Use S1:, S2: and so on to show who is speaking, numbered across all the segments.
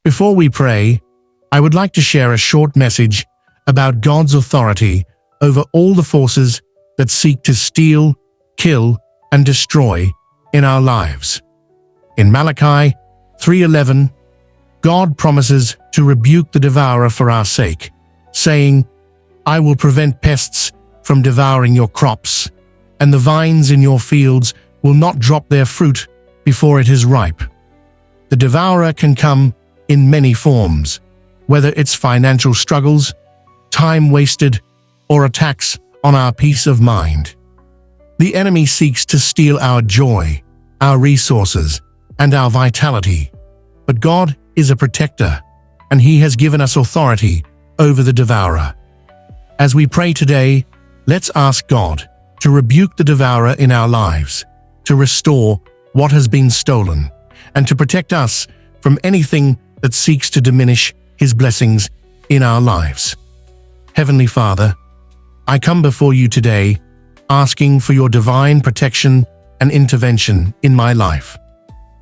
S1: Before we pray, I would like to share a short message about God's authority over all the forces that seek to steal, kill, and destroy in our lives. In Malachi 3:11, God promises to rebuke the devourer for our sake, saying, "I will prevent pests from devouring your crops, and the vines in your fields will not drop their fruit before it is ripe." The devourer can come in many forms, whether it's financial struggles, time wasted, or attacks on our peace of mind. The enemy seeks to steal our joy, our resources, and our vitality. But God is a protector, and He has given us authority over the devourer. As we pray today, let's ask God to rebuke the devourer in our lives, to restore what has been stolen, and to protect us from anything that seeks to diminish His blessings in our lives. Heavenly Father, I come before you today asking for your divine protection and intervention in my life.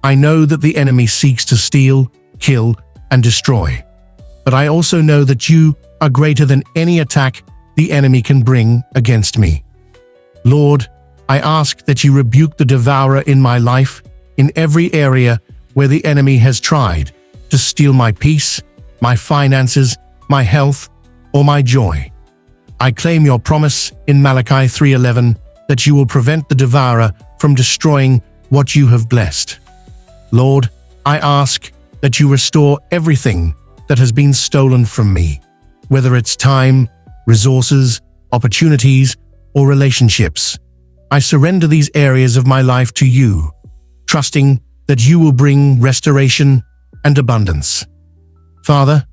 S1: I know that the enemy seeks to steal, kill, and destroy, but I also know that you are greater than any attack the enemy can bring against me. Lord, I ask that you rebuke the devourer in my life, in every area where the enemy has tried to steal my peace, my finances, my health, or my joy. I claim your promise in Malachi 3:11 that you will prevent the devourer from destroying what you have blessed. Lord, I ask that you restore everything that has been stolen from me, whether it's time, resources, opportunities, or relationships. I surrender these areas of my life to you, trusting that you will bring restoration and abundance. Father,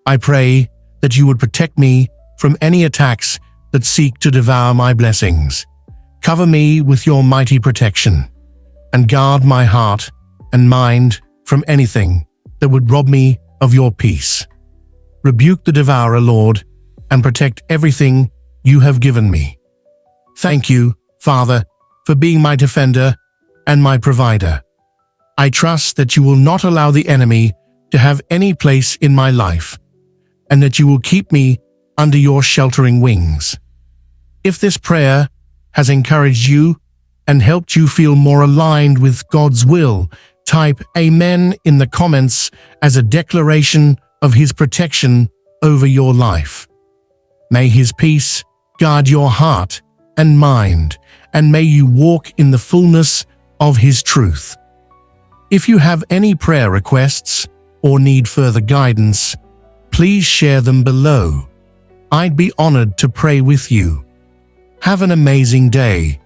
S1: I pray that you would protect me from any attacks that seek to devour my blessings. Cover me with your mighty protection, and guard my heart and mind from anything that would rob me of your peace. Rebuke the devourer, Lord, and protect everything you have given me. Thank you, Father, for being my defender and my provider. I trust that you will not allow the enemy to have any place in my life, and that you will keep me under your sheltering wings. If this prayer has encouraged you and helped you feel more aligned with God's will, type Amen in the comments as a declaration of His protection over your life. May His peace guard your heart and mind, and may you walk in the fullness of His truth. If you have any prayer requests or need further guidance, please share them below. I'd be honored to pray with you. Have an amazing day,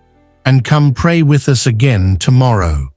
S1: and come pray with us again tomorrow.